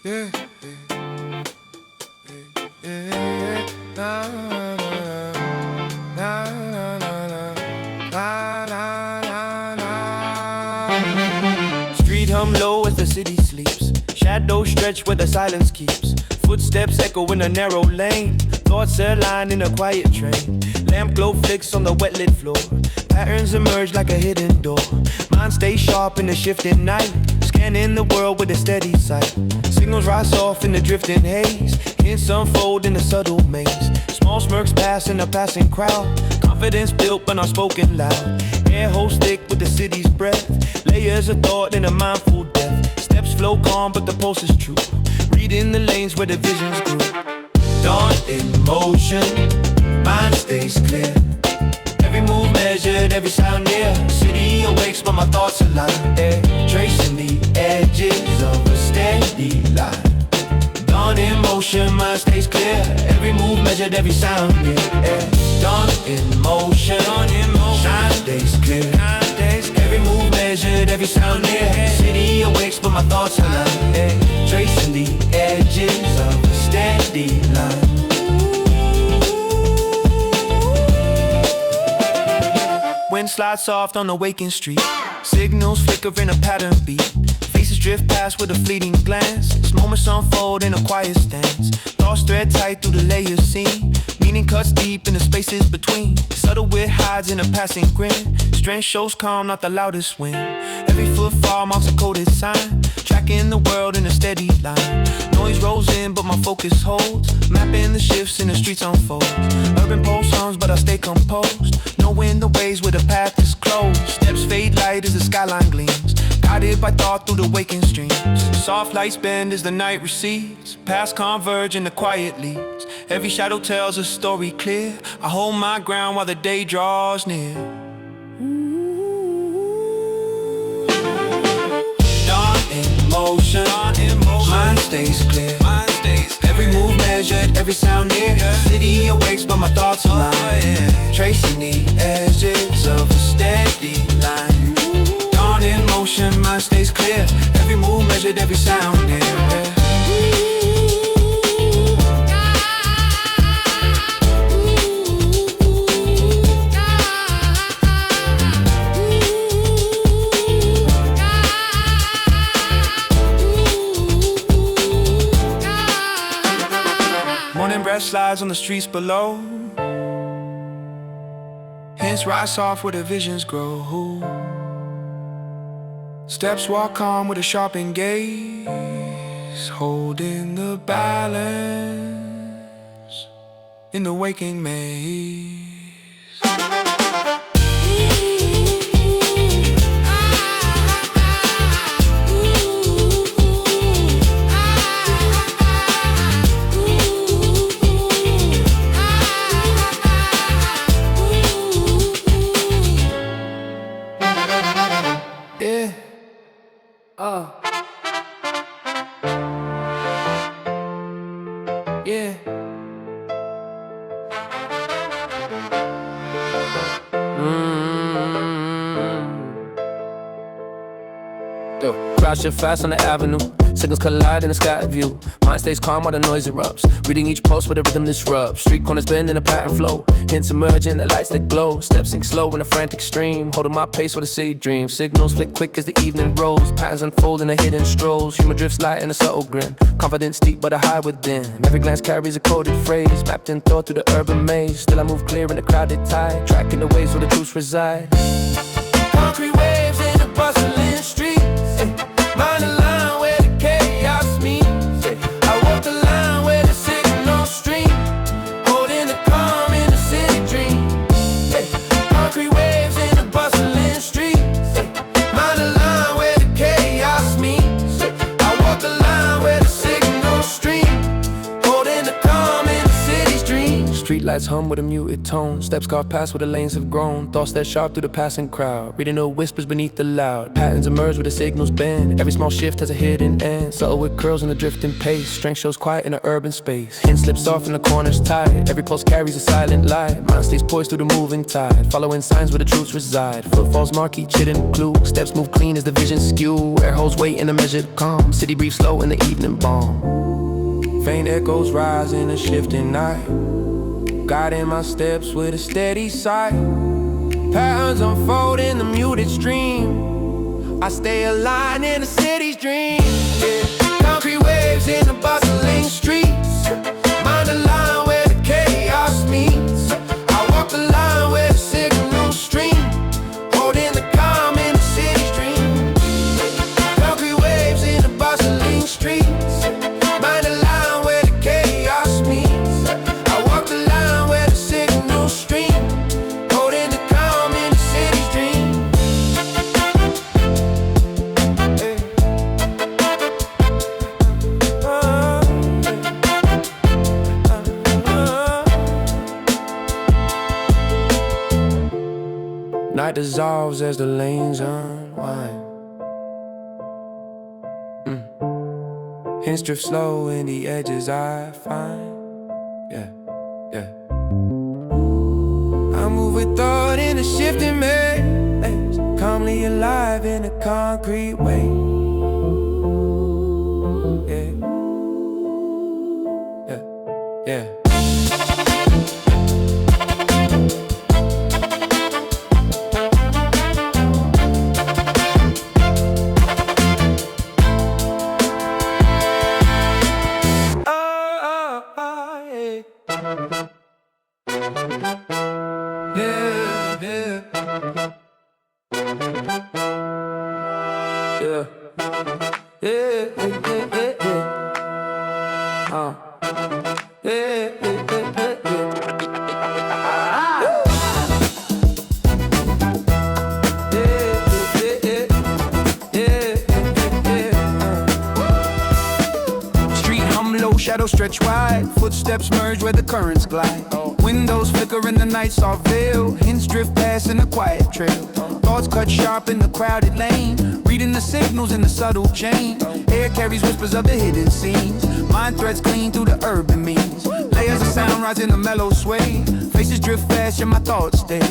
yeah, yeah. Na, na, na, na, na, na, na, na. Street hum low as the city sleeps. Shadows stretch where the silence keeps. Footsteps echo in a narrow lane. Thoughts align in a quiet train. Lamp glow flicks on the wet lit floor. Patterns emerge like a hidden door. Mind stays sharp in the shifting night. Scanning the world with a steady sight. Signals rise off in the drifting haze. Hints unfold in the subtle maze. Small smirks pass in a passing crowd. Confidence built but not spoken loud. Air holds thick with the city's breath. Layers of thought in a mindful depth. Steps flow calm but the pulse is true. Reading the lanes where the visions grew. Dawn in motion, mind stays clear. Every move measured, every sound near. City awakes but my thoughts align. Tracing the edges of a steady line. Dawn in motion, mind stays clear. Every move measured, every sound near. Dawn in motion, mind stays clear. Every move measured, every sound near. City awakes but my thoughts align. Tracing the edges of a steady line. Wind slides soft on the waking street. Signals flicker in a pattern beat. Faces drift past with a fleeting glance. As moments unfold in a quiet stance. Thoughts thread tight through the layers seen. Meaning cuts deep in the spaces between. Subtle wit hides in a passing grin. Strength shows calm, not the loudest wind. Every footfall marks a coded sign. Tracking the world in a steady line. Noise rolls in but my focus holds. Mapping the shifts in the streets unfold. Urban pulse hums but I stay composed. Knowing the ways where the path is closed. Steps fade light as the skyline gleams. Guided by thought through the waking streams. Soft lights bend as the night recedes. Paths converge and the quiet leads. Every shadow tells a story clear. I hold my ground while the day draws near. Dawn in motion, mind stays clear. Every move measured, every sound near. City awakes but my thoughts align. Tracing the edges of a steady line. Dawn in motion, mind stays clear. Every move measured, every sound near. Morning breath slides on the streets below. Hints rise soft where the visions grow. Steps walk calm with a sharpened gaze. Holding the balance in the waking maze. Yeah. Yeah. Yo, crowd shift fast on the avenue. Signals collide in the sky view. Mind stays calm while the noise erupts. Reading each pulse with a rhythm disrupts. Street corners bend in a pattern flow. Hints emerge in the lights that glow. Steps sink slow in a frantic stream. Holding my pace with a city dream. Signals flick quick as the evening rolls. Patterns unfold in the hidden strolls. Humor drifts light in a subtle grin. Confidence deep but I hide within. Every glance carries a coded phrase. Mapped in thought through the urban maze. Still I move clear in the crowded tide. Tracking the ways where the truths reside. Concrete waves in a bustling street. Mind the line where the chaos meets. I walk the line where the signals stream. Holding the calm in the city dream. Concrete waves in a bustling street. Mind the line where the chaos meets. I walk the line where the signals stream. Holding the calm in the city's dream. Street light Streetlights hum with a muted tone. Steps carved past where the lanes have grown. Thoughts that sharp through the passing crowd. Reading the whispers beneath the loud. Patterns emerge where the signals bend. Every small shift has a hidden end. Subtle with curls in a drifting pace. Strength shows quiet in an urban space. Hint slips off in the corners tight. Every pulse carries a silent light. Mind stays poised through the moving tide. Following signs where the truths reside. Footfalls mark each hidden clue. Steps move clean as the vision skew. Air holds weight in a measured calm. City breathes slow in the evening balm. Faint echoes rise in a shifting night. Guiding my steps with a steady sight. Patterns unfold in the muted stream. I stay aligned in the city's dream. Yeah. Concrete waves in the bustling streets. Mind the line where the chaos meets. I walk the line where the signals stream. Holding the calm in the city's dream. Concrete waves in the bustling streets. Mind the line where the chaos meets. I walk the line where the signals stream. Holding the calm in the city's dream. Hey. Night dissolves as the lanes unwind. Hints drift slow in the edges I find. Yeah, yeah. I move with thought in a shifting maze. Calmly alive in a concrete way. Yeah, yeah, yeah. Shadows stretch wide, footsteps merge where the currents glide. Windows flicker in the night, soft veil. Hints drift past in a quiet trail. Thoughts cut sharp in the crowded lane. Reading the signals in the subtle chain. Air carries whispers of the hidden scenes. Mind threads clean through the urban means. Layers of sound rise in a mellow sway. Faces drift fast and my thoughts stay.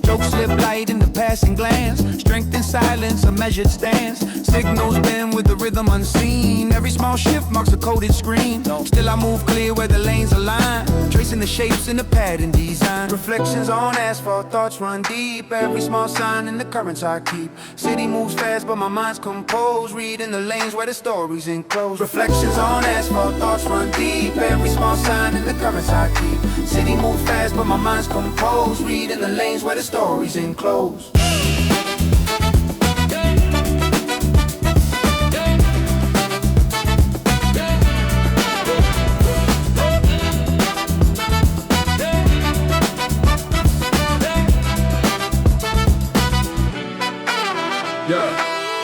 Jokes slip light in the passing glance. Strength in silence, a measured stance. Signals bend with the rhythm unseen. Every small shift marks a coded screen. Still I move clear where the lanes align. Tracing the shapes in the pattern design. Reflections on asphalt, thoughts run deep. Every small sign in the currents I keep. City moves fast but my mind's composed. Reading the lanes where the story's enclosed. Reflections on asphalt, thoughts run deep. Every small sign in the currents I keep. City moves fast but my mind's composed. Reading the lanes where the story's enclosed.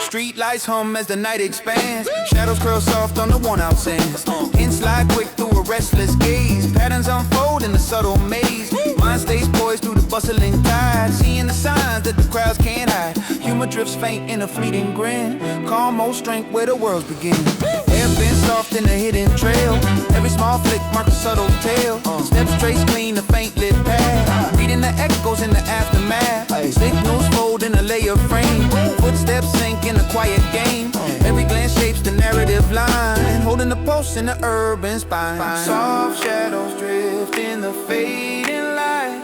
Street lights hum as the night expands. Shadows curl soft on the worn-out sands. Hints slide quick through a restless gaze. Patterns unfold in a subtle maze. Mind stays poised through the bustling tide. Seeing the signs that the crowds can't hide. Humor drifts faint in a fleeting grin. Calm old strength where the worlds begin. Air bends soft in a hidden trail. Every small flick marks a subtle tale. Steps trace clean a faint lit path. Reading the echoes in the aftermath. Signals fold in a layer frame. Footsteps sink in a quiet game. Every glance shapes the narrative line. Holding the pulse in the urban spine. Soft shadows drift in the fading light.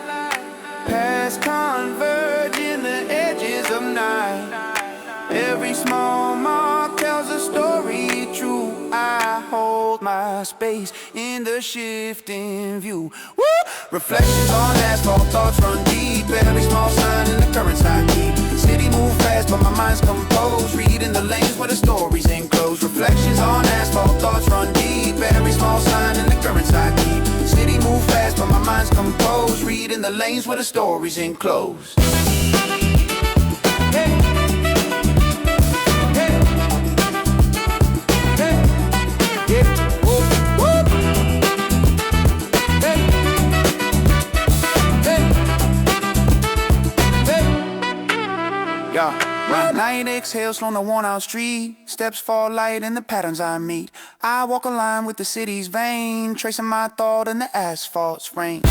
Past converge in the edges of night. Every small mark tells a story true. I hold my space in the shifting view. Woo! Reflections on asphalt, thoughts run deep. Every small sign in the currents I keep. City move fast, but my mind's composed. Reading the lanes where the story's enclosed. Reflections on asphalt, thoughts run deep. Every small sign in the currents I keep. City move fast, but my mind's composed. Reading the lanes where the story's enclosed. Hey. My night exhales from the worn-out street. Steps fall light in the patterns I meet. I walk a line with the city's vein, tracing my thought in the asphalt's rain.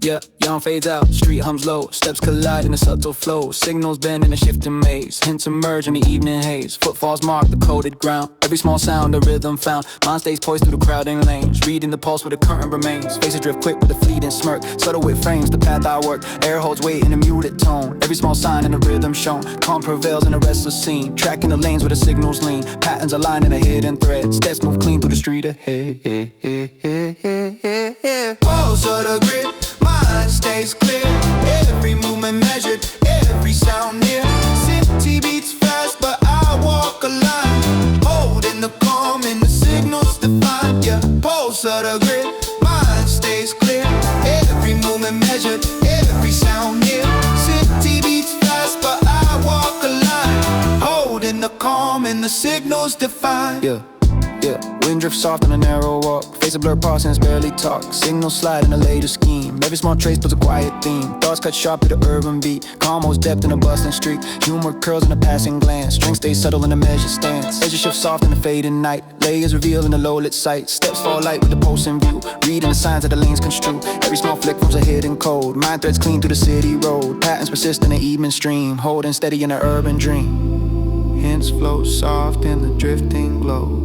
Yeah, yawn fades out, street hums low. Steps collide in a subtle flow. Signals bend in a shifting maze. Hints emerge in the evening haze. Footfalls mark the coded ground. Every small sound, a rhythm found. Mind stays poised through the crowding lanes. Reading the pulse where the current remains. Faces drift quick with a fleeting smirk. Subtle wit frames the path I work. Air holds weight in a muted tone. Every small sign in a rhythm shown. Calm prevails in a restless scene. Tracking the lanes where the signals lean. Patterns align in a hidden thread. Steps move clean through the street ahead. Pulse of the grid, mind stays clear. Every movement measured, every sound near. City beats fast, but I walk a line, holding the calm and the signals define. Yeah, pulse of the grid, mind stays clear. Every movement measured, every sound near. City beats fast, but I walk a line, holding the calm and the signals define. Yeah, wind drifts soft on a narrow walk. Face a blur past and it's barely talk. Signals slide in a later scheme. Every small trace puts a quiet theme. Thoughts cut sharp to the urban beat. Calm holds depth in a bustling street. Humor curls in a passing glance. Strength stays subtle in a measured stance. Edges shift soft in the fading night. Layers reveal in the low lit sight. Steps fall light with the pulse in view. Reading the signs that the lanes construe. Every small flick forms a hidden code. Mind threads clean through the city road. Patterns persist in the evening stream. Holding steady in an urban dream. Hints float soft in the drifting glow.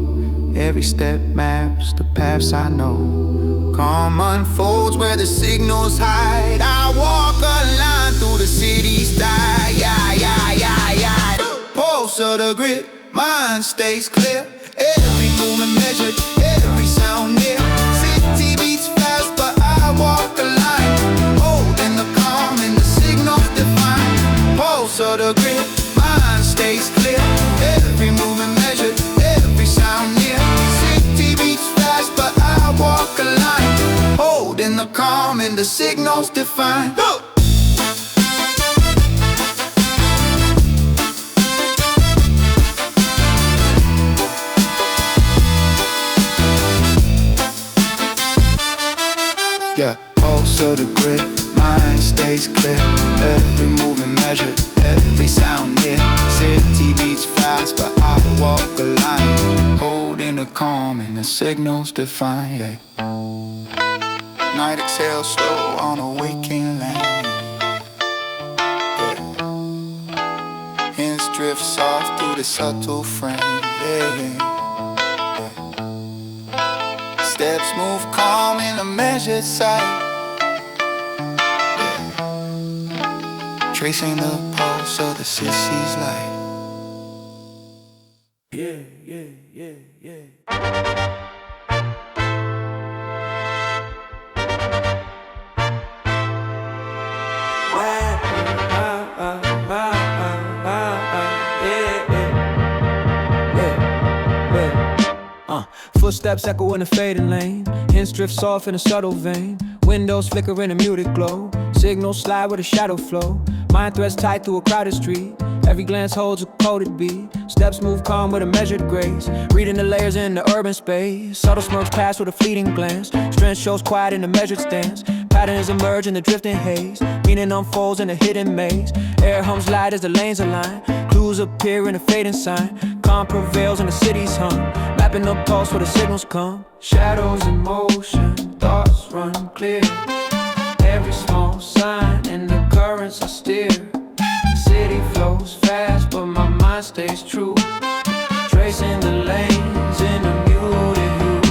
Every step maps the paths I know. Calm unfolds where the signals hide. I walk a line through the city's die. Pulse of the grid, mind stays clear. Every movement measured, every sound near. City beats fast, but I walk a line, holding the calm and the signals define. Pulse of the grid, mind stays clear. Every movement measured, every sound near. City beats fast, but I walk a line, holding the calm and the signals define. Go! Yeah, pulse of the grid, mind stays clear. Every movement measured, every sound near. City beats fast, but I walk a line, holding the calm and the signals define. Yeah. Night exhales slow on a waking lane. Yeah. Hints drift soft through the subtle frame. Yeah. Steps move calm in a measured sight. Yeah. Tracing the pulse of the city's light. Yeah. Footsteps echo in a fading lane. Hints drift soft in a subtle vein. Windows flicker in a muted glow. Signals slide with a shadow flow. Mind threads tight through a crowded street. Every glance holds a coded beat. Steps move calm with a measured grace. Reading the layers in the urban space. Subtle smirks pass with a fleeting glance. Strength shows quiet in a measured stance. Patterns emerge in the drifting haze. Meaning unfolds in a hidden maze. Air hums light as the lanes align. Clues appear in a fading sign. Calm prevails in the city's hum. Mapping the pulse where the signals come. Shadows in motion, thoughts run clear. Every small sign in the currents I steer. City flows fast, but my mind stays true. Tracing the lanes in a muted hue.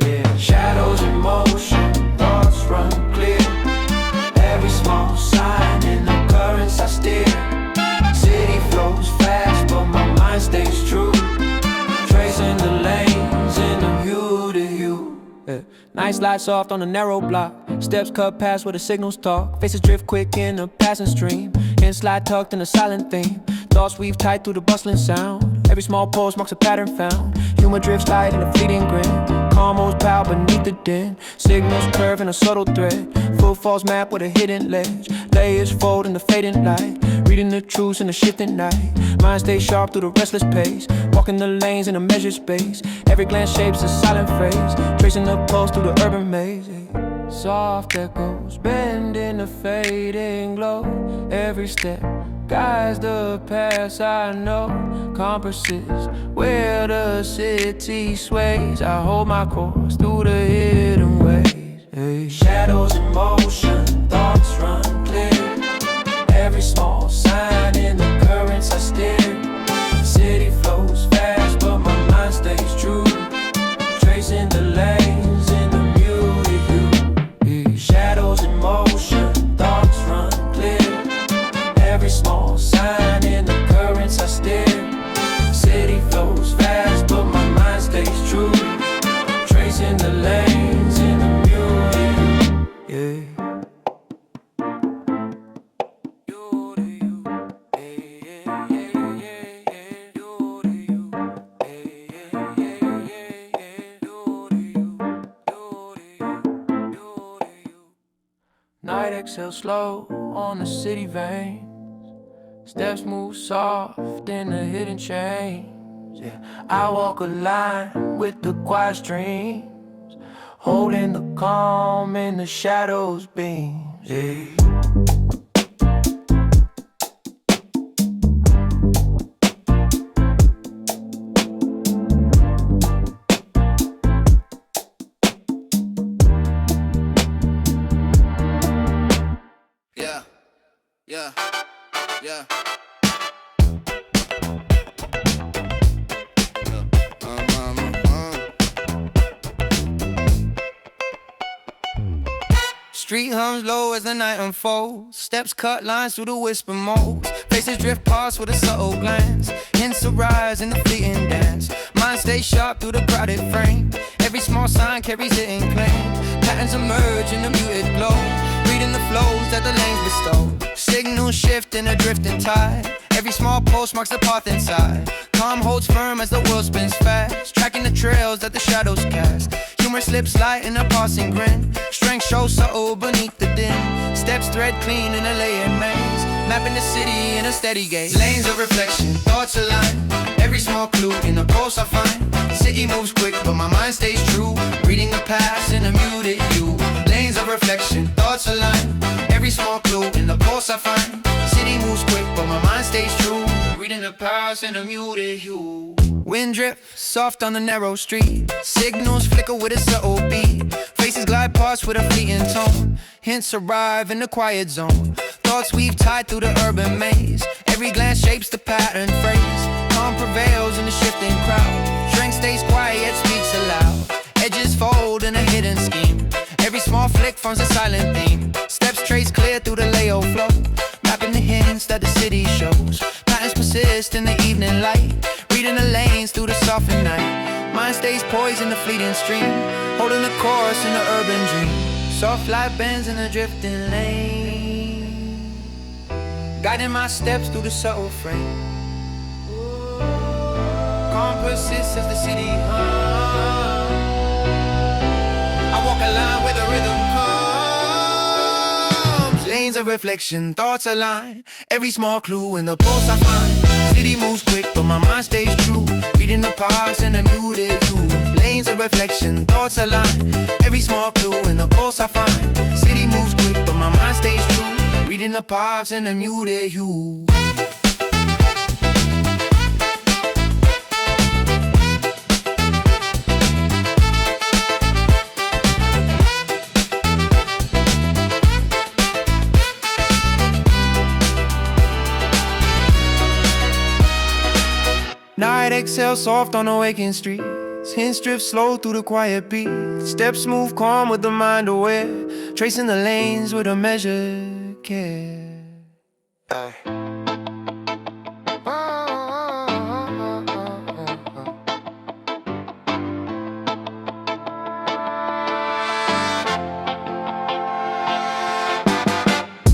Yeah. Shadows in motion, thoughts run clear. Every small sign in the currents I steer. City flows fast, but my mind stays true. Tracing the lanes in a muted hue. Yeah. Nights light soft on a narrow block. Steps cut past where the signals talk. Faces drift quick in a passing stream. Hints slide tucked in a silent theme. Thoughts weave tight through the bustling sound. Every small pulse marks a pattern found. Humor drifts light in a fleeting grin. Calmos pow beneath the din. Signals curve in a subtle thread. Footfalls map with a hidden ledge. Layers fold in the fading light. Reading the truths in the shifting night. Mind stays sharp through the restless pace. Walking the lanes in a measured space. Every glance shapes a silent phrase. Tracing the pulse through the urban maze. Soft echoes bend in the fading glow. Every step guides the paths I know. Calm persists where the city sways. I hold my course through the hidden ways. Hey. Shadows in motion, thoughts run clear. Every small sign in the currents I steer. The city flows fast, but my mind stays true. Tracing the lanes in the muted view. Hey. Shadows in motion, thoughts run clear. Every small sign in the currents I steer. The city flows fast, but my mind stays true. Tracing the lanes in the muted view. Yeah. Night exhale slow on the city veins. Steps move soft in the hidden chains. Yeah, I walk a line with the quiet streams, holding the calm in the shadows beams. Yeah. Yeah, yeah. Street hums low as the night unfolds. Steps cut lines through the whisper modes. Faces drift past with a subtle glance. Hints arise in the fleeting dance. Mind stays sharp through the crowded frame. Every small sign carries it in claim. Patterns emerge in the muted glow. Reading the flows that the lanes bestow. Signals shift in a drifting tide. Every small pulse marks the path inside. Calm holds firm as the world spins fast. Tracking the trails that the shadows cast. Humor slips light in a passing grin. Strength shows subtle beneath the din. Steps thread clean in a layered maze. Mapping the city in a steady gaze. Lanes of reflection, thoughts align. Every small clue in the pulse I find. City moves quick but my mind stays true. Reading the past in a muted hue. Lanes of reflection, thoughts align. Every small clue in the pulse I find. City moves quick but my mind stays true. Reading the past in a muted hue. Wind drifts soft on the narrow street. Signals flicker with a subtle beat. Faces glide past with a fleeting tone. Hints arrive in the quiet zone. Thoughts weave tied through the urban maze. Every glance shapes the pattern phrase. Calm prevails in the shifting crowd. Strength stays quiet yet speaks aloud. Edges fold in a hidden scheme. Every small flick forms a silent theme. Steps trace clear through the layout flow. Mapping the hints that the city shows. Patterns persist in the evening light. Reading the lanes through the softened night. Mind stays poised in the fleeting stream. Holding the course in the urban dream. Soft light bends in the drifting lane. Guiding my steps through the subtle frame. Calm persists as the city hums. I walk a line where the rhythm comes. Lanes of reflection, thoughts align. Every small clue in the pulse I find. City moves quick, but my mind stays true. Reading the past in a muted view. Lanes of reflection, thoughts align. Every small clue in the pulse I find. City moves quick, but my mind stays true. Reading the past in a muted hue. Night exhales soft on awakened streets. Hints drift slow through the quiet beat. Steps move calm with the mind aware. Tracing the lanes with a measured care. Aye.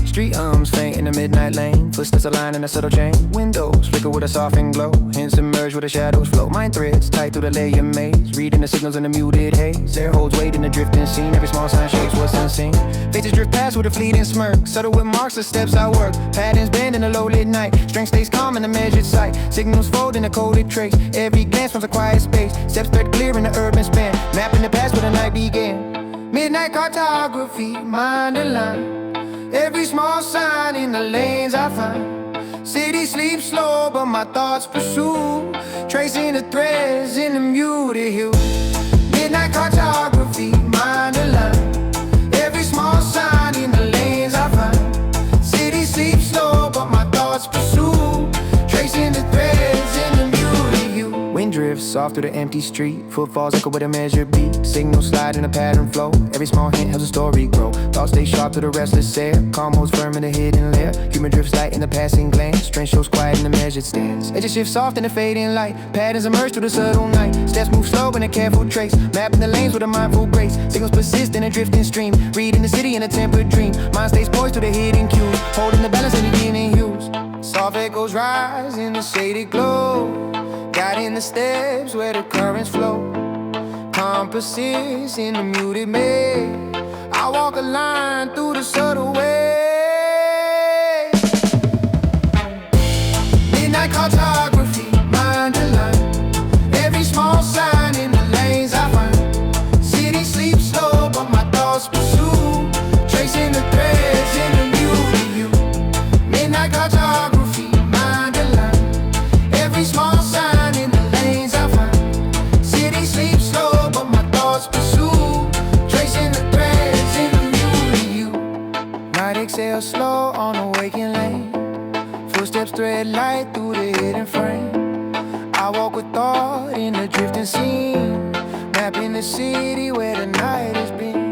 Street hums faint in in the midnight lane. Footsteps align in a subtle chain. Windows flicker with a softened glow. Hints emerge where the shadows flow. Mind threads tight through the layer maze. Reading the signals in the muted haze. Air holds weight in the drifting scene. Every small sign shapes what's unseen. Faces drift past with a fleeting smirk. Subtle with marks of steps I work. Patterns bend in the low lit night. Strength stays calm in the measured sight. Signals fold in a coded trace. Every glance from a quiet space. Steps thread clear in the urban span. Mapping the past where the night began. Midnight cartography, mind aligned. Every small sign in the lanes I find. City sleeps slow, but my thoughts pursue. Tracing the threads in the muted hue. Midnight cartography, mind aligned. Every small sign in the lanes I find. City sleeps slow, but my thoughts pursue. Tracing the threads in the muted hue. Wind drifts soft through the empty street. Footfalls echo with a measured beat. Signals slide in a pattern flow. Every small hint helps a story grow. Thoughts stay sharp to the restless air. Calm holds firm in the hidden lair. Humor drifts light in the passing glance. Strength shows quiet in the measured stance. Edges shift soft in the fading light. Patterns emerge through the subtle night. Steps move slow in a careful trace. Mapping the lanes with a mindful grace. Signals persist in a drifting stream. Reading the city in a tempered dream. Mind stays poised through the hidden cues. Holding the balance in the evening hues. Soft echoes rise in the shaded glow. Guiding the steps where the currents flow. Compasses in the muted maze. I walk a line through the subtle way. Midnight cartography, mind aligned. Every small sign in the lanes I find. City sleeps slow, but my thoughts pursue. Tracing the threads in the muted hue. Midnight cartography, mind aligned. Every small sign in the lanes I find. City sleeps slow, but my thoughts pursue. Tracing the threads in the muted hue. Night exhales slow on a waking lane. Footsteps thread light through the hidden frame. I walk with thought in the drifting scene. Mapping the city where the night has been.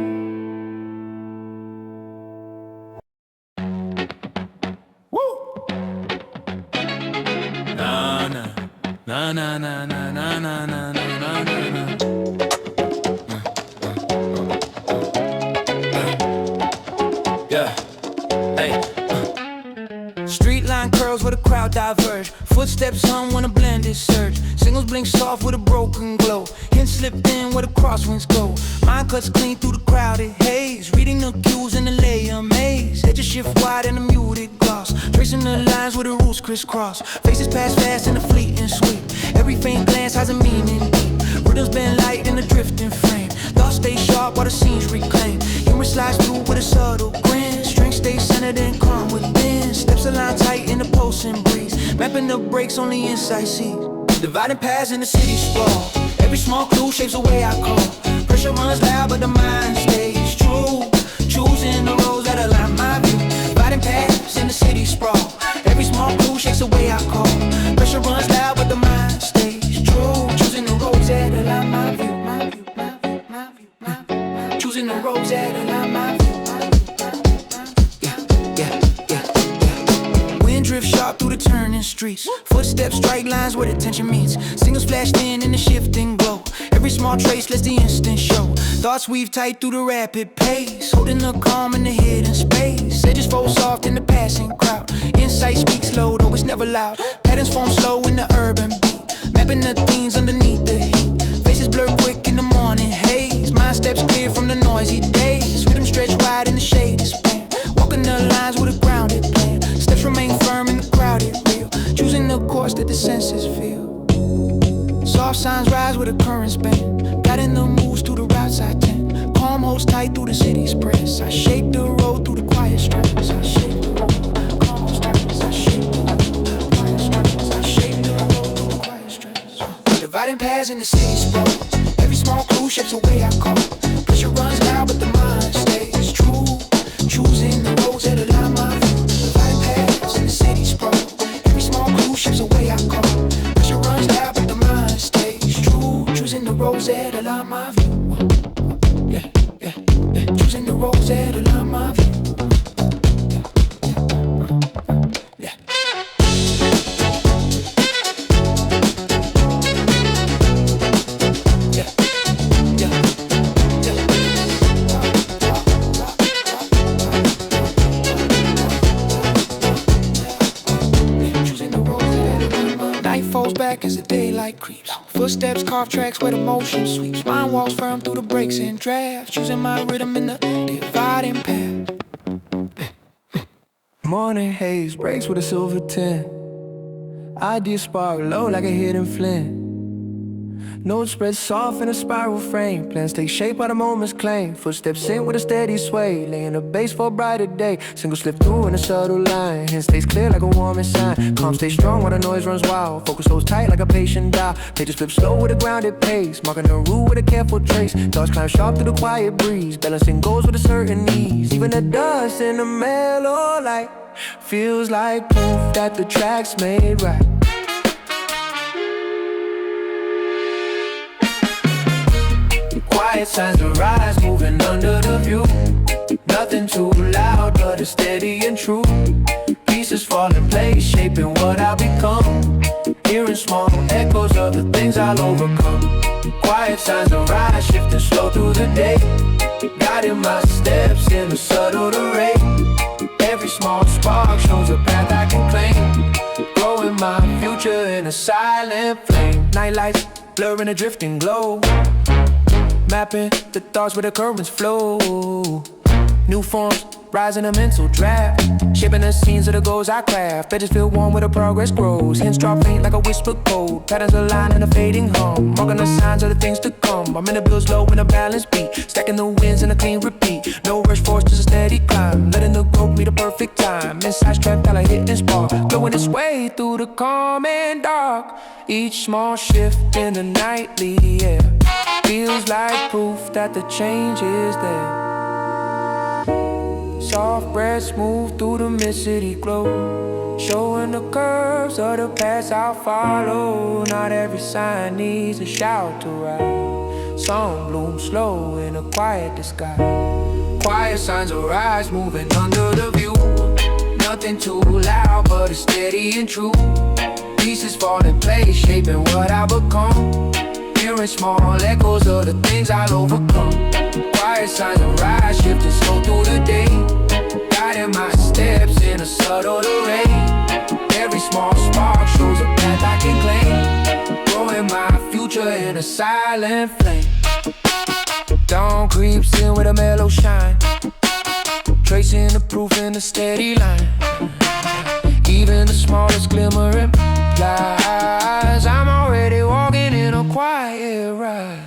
Na na na na na na na na na na. Yeah, hey. Street line curls where the crowd diverge. Footsteps hum when a blended surge. Signals blink soft with a broken glow. Hints slip in where the crosswinds go. Mind cuts clean through the crowded haze. Reading the cues in the layer maze. Edges shift wide in a muted gloss. Tracing the lines where the rules crisscross. Faces pass fast in a fleeting sweep. Every faint glance has a meaning deep. Rhythms bend light in a drifting frame. Thoughts stay sharp while the scenes reclaim. Humor slides through with a subtle grin. Strength stays centered and calm within. Steps align tight in the pulsing breeze. Mapping the breaks on the inside seas. Dividing paths in the city sprawl. Every small clue shapes the way I call. Pressure runs loud but the mind stays true. Choosing the roads that align my view. Dividing paths in the city sprawl. Every small clue shapes the way I call. Pressure runs loud but the mind stays true. Choosing the roads that align my view. My view, my view, my view, my view. Choosing the roads that align my view. Drift sharp through the turning streets. Footsteps strike lines where the tension meets. Signals flashed in the shifting glow. Every small trace lets the instant show. Thoughts weave tight through the rapid pace. Holding the calm in the hidden space. Edges fold soft in the passing crowd. Insight speaks low, though it's never loud. Patterns form slow in the urban beat. Mapping the themes underneath the heat. Faces blur quick in the morning haze. Mind steps clear from the noisy days. Rhythm stretch wide in the shade span. Walking the lines with a grounded plan. Steps remain firm in the crowded real. Choosing the course that the senses feel. Soft signs rise with a current span. Guiding the moves through the routes I tend. Calm holds tight through the city's press. I shape the road through the quiet streets. I shape the road, calm holds tight. I shape the road, quiet streets. I shape the road through the quiet streets. Dividing paths in the city sprawl. Every small clue shapes the way I call. Pressure runs loud but the mind stays true. Choosing the roads that align my view. Dividing paths in the city sprawl. Every small clue shapes the way I call. Pressure runs loud but the mind stays true. Choosing the roads that align my view. Yeah, yeah, yeah. Choosing the roads that align my view. as the daylight creeps. Footsteps carve tracks where the motion sweeps. Mind walks firm through the breaks and drafts, choosing my rhythm in the dividing path. Morning haze breaks with a silver tint. Ideas spark low like a hidden flint. Notes spread soft in a spiral frame. Plans take shape by the moment's claim. Footsteps in with a steady sway, laying a base for a brighter day. Single slip through in a subtle line. Hand stays clear like a warming sign. Calm stays strong while the noise runs wild. Focus holds tight like a patient dial. Pages flip slow with a grounded pace, marking the route with a careful trace. Thoughts climb sharp through the quiet breeze, balancing goals with a certain ease. Even the dust in the mellow light feels like proof that the track's made right. Quiet signs arise, moving under the view. Nothing too loud, but it's steady and true. Pieces fall in place, shaping what I'll become. Hearing small echoes of the things I'll overcome. Quiet signs arise, shifting slow through the day, guiding my steps in a subtle array. Every small spark shows a path I can claim, growing my future in a silent flame. Night lights blurring a drifting glow, mapping the thoughts where the currents flow. New forms rise in a mental draft, shaping the scenes of the goals I craft. Edges feel warm where the progress grows. Hints drop faint like a whispered code. Patterns align in a fading hum, marking the signs of the things to come. I'm in the bills low in a balanced beat, stacking the wins in a clean repeat. No rush force, just a steady climb, letting the growth meet a perfect time. Inside strength, dollar hit and spark, glowing its way through the calm and dark. Each small shift in the nightly air feels like proof that the change is there. Soft breaths move through the mid-city glow, showing the curves of the paths I'll follow. Not every sign needs a shout to ride. Some bloom slow in a quiet disguise. Quiet signs arise, moving under the view. Nothing too loud, but it's steady and true. Pieces fall in place, shaping what I become. Hearing small echoes of the things I'll overcome. Quiet signs arise, shifting slow through the day, guiding my steps in a subtle array. Every small spark shows a path I can claim, growing my future in a silent flame. Dawn creeps in with a mellow shine, tracing the proof in a steady line. Even the smallest glimmer implies I'm already walking in a quiet ride.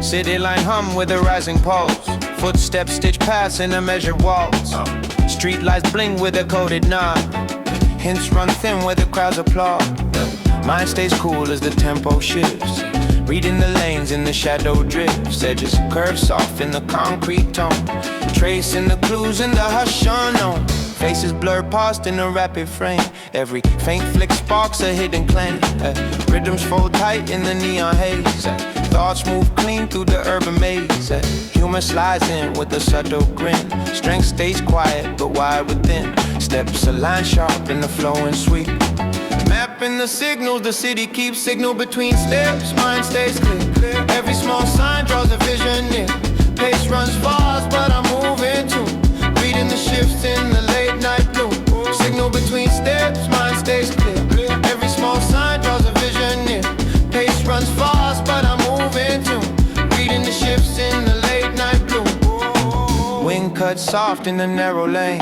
City line hum with the rising pulse. Footsteps stitch paths in the measured walls. Street lights bling with a coded nod. Hints run thin where the crowds applaud. Mind stays cool as the tempo shifts, reading the lanes in the shadow drifts. Edges curve soft in the concrete tone, tracing the clues in the hush unknown. Faces blur past in a rapid frame. Every faint flick sparks a hidden claim. Rhythms fold tight in the neon haze. Thoughts move clean through the urban maze. Humor slides in with a subtle grin. Strength stays quiet but wide within. Steps align sharp in the flowing sweep. Mapping the signals, the city keeps signal between steps. Mind stays clear. Every small sign draws a vision near. Pace runs fast but I'm moving too, reading the shifts in the late night blue. Signal between steps, mind stays clear. Every small sign draws a vision near. Pace runs fast but I'm moving too, reading the shifts in the late night blue. Wind cuts soft in the narrow lane.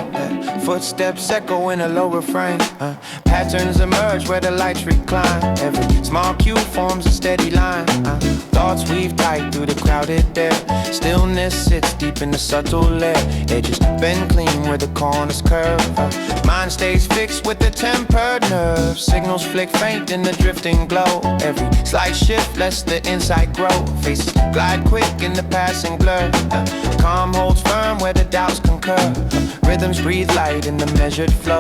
Footsteps echo in a low refrain. Patterns emerge where the lights recline. Every small cue forms a steady line. Thoughts weave tight through the crowded air. Stillness sits deep in the subtle layer. Edges bend clean where the corners curve. Mind stays fixed with the tempered nerves. Signals flick faint in the drifting glow. Every slight shift lets the insight grow. Faces glide quick in the passing blur. Calm holds firm where the doubts concur. Rhythms breathe light in the measured flow,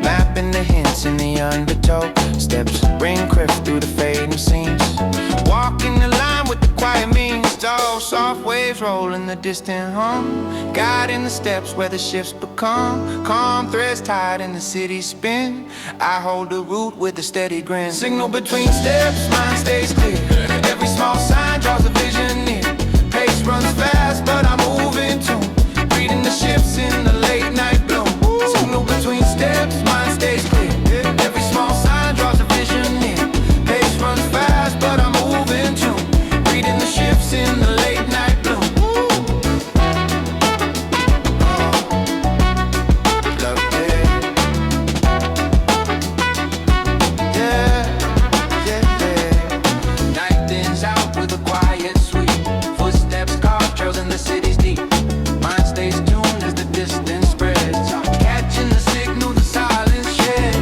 mapping the hints in the undertow. Steps ring crisp through the fading scenes, walking the line with the quiet means. Oh, soft waves waves roll in the distant hum, guiding the steps where the shifts become calm threads tied in the city spin. I hold the route with a steady grin. Signal between steps, mind stays clear. Every small sign draws a vision near. Pace runs fast, but I'm moving too. Reading the shifts in the late night bloom. Signal between steps, mind stays clear. Every small sign draws a vision near. Pace runs fast, but I'm moving too. Reading the shifts in the late night bloom. Love it. Yeah, yeah, yeah. Night thins out with a quiet sweep. Footsteps carved, trails in the city's deep. Mind stays tuned as the distance spreads. Catching the signal, the silence shed.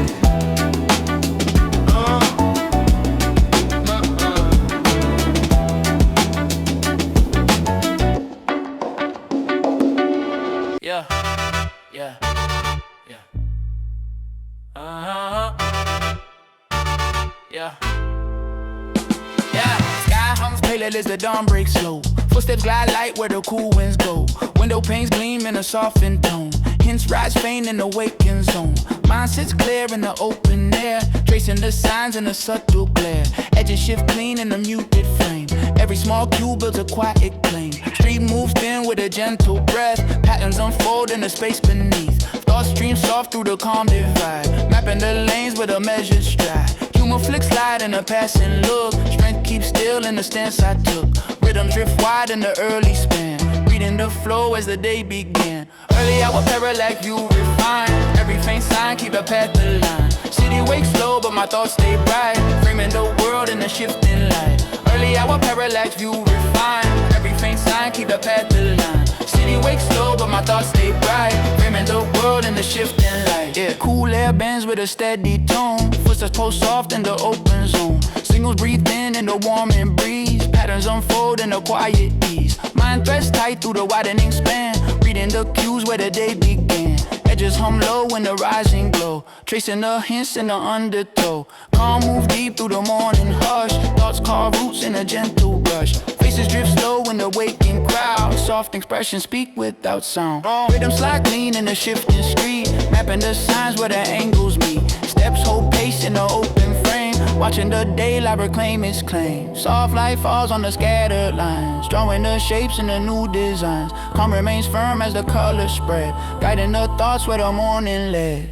Yeah, yeah, yeah. Yeah. Yeah. Sky hums pale as the dawn breaks slow. Footsteps glide light where the cool winds go. Window panes gleam in a softened tone. Hints rise faint in the waking zone. Mind sits clear in the open air, tracing the signs in a subtle glare. Edges shift clean in a muted frame. Every small cue builds a quiet claim. Street moves thin with a gentle breath. Patterns unfold in the space beneath. Thoughts stream soft through the calm divide, mapping the lanes with a measured stride. Humor flicks slide in a passing look. Strength keeps still in the stance I took. Rhythms drift wide in the early span, reading the flow as the day began. Early hour parallax view refine. Every faint sign keep a path aligned. City wakes slow but my thoughts stay bright, framing the world in a shifting light. Early hour parallax view refine. Every faint sign keep a path aligned. City wakes slow but my thoughts stay bright, framing the world in the shifting light. Yeah, cool air bends with a steady tone. Footsteps pulse soft in the open zone. Signals breathe in the warming breeze. Patterns unfold in a quiet ease. Mind threads tight through the widening span, reading the cues where the day began. Edges hum low in the rising glow, tracing the hints in the undertow. Calm move deep through the morning hush. Thoughts carve roots in a gentle rush. Faces drift slow in the waking crowd. Soft expressions speak without sound. Rhythm slide clean in the shifting street, mapping the signs where the angles meet. Steps hold pace in the open frame, watching the daylight reclaim its claim. Soft light falls on the scattered lines, drawing the shapes in the new designs. Calm remains firm as the colors spread, guiding the thoughts where the morning led.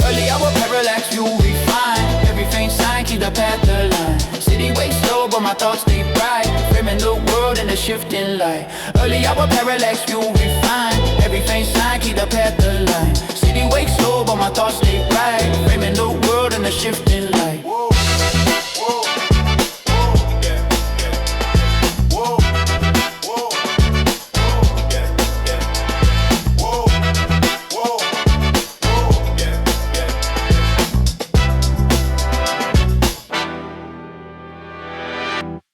Early hour parallax view refine. Every faint sign keep the path aligned. City wakes slow but my thoughts stay bright, framing the world in a shifting light. Early hour parallax view refine. Every faint sign keep the path aligned. City wakes slow but my thoughts stay bright, framing the world in a shifting light.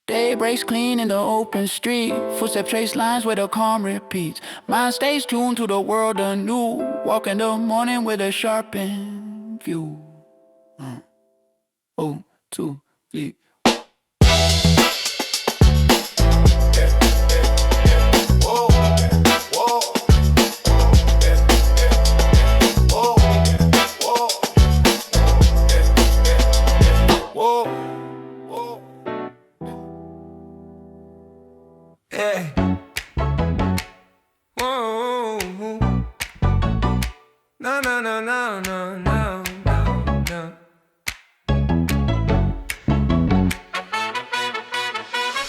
Day breaks clean in the open street. Footsteps trace lines where the calm repeats. Mind stays tuned to the world anew. Walk in the morning with a sharpened view. 1, 2, 3. Hey. Whoa. No, no, no, no, no, no, no, no.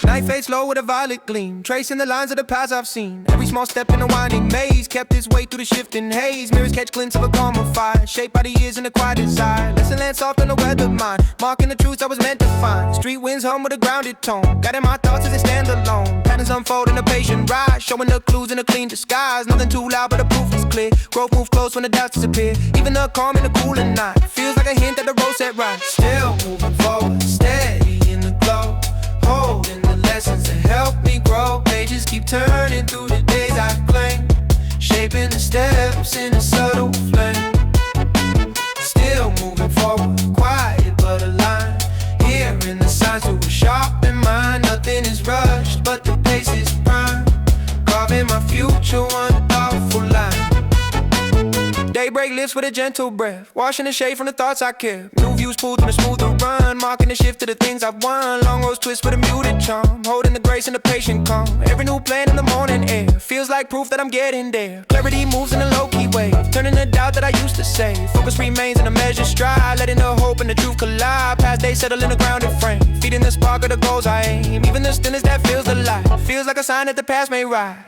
Night fades low with a violet gleam, tracing the lines of the paths I've seen. Every small step in a winding maze kept its way through the shifting haze. Mirrors catch glints of a calmer fire, shaped by the years and the quiet desire. Lesson land soft on the weather mind, marking the truths I was meant to find. Street winds hum with a grounded tone, guiding my thoughts as they stand alone. Patterns unfold in a patient ride, showing the clues in a clean disguise. Nothing too loud but the proof is clear. Growth move close when the doubts disappear. Even the calm in the cool at night feels like a hint that the road set right. Still moving forward, steady in the glow, holding the lessons that help me grow. Pages keep turning through the days I claim, shaping the steps in a subtle flame. Still moving forward, quiet but aligned, hearing the signs through a sharp in mind. Nothing is rushed, but future one thoughtful line. Daybreak lifts with a gentle breath, washing the shade from the thoughts I kept. New views pulled on a smoother run, marking the shift to the things I've won. Long roads twist with a muted charm, holding the grace and the patient calm. Every new plan in the morning air feels like proof that I'm getting there. Clarity moves in a low-key way, turning the doubt that I used to say. Focus remains in a measured stride, letting the hope and the truth collide. Past days settle in a grounded frame, feeding the spark of the goals I aim. Even the stillness that feels the light, feels like a sign that the past may ride.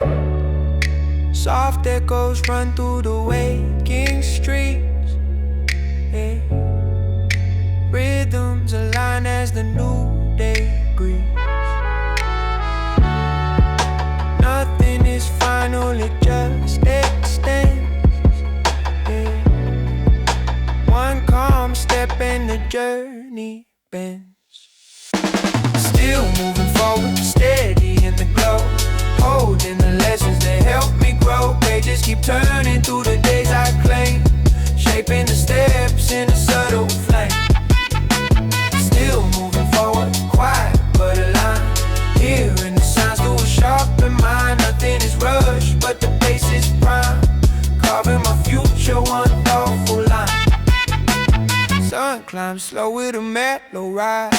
Soft echoes run through the waking streets, yeah. Rhythms align as the new day breathes. Nothing is final, it just extends, yeah. One calm step and the journey bends. Still moving forward, steady in the glow, holding the lessons that help me grow. Pages keep turning through the days I claim, shaping the steps in a subtle flame. Still moving forward, quiet but aligned, hearing the signs through a sharpened mind. Nothing is rushed, but the pace is prime, carving my future one thoughtful line. Sun climbs slow with a mellow rise,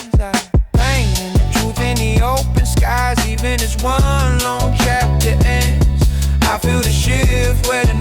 painting the truth in the open skies. Even as one long chapter ends, I feel the shift where the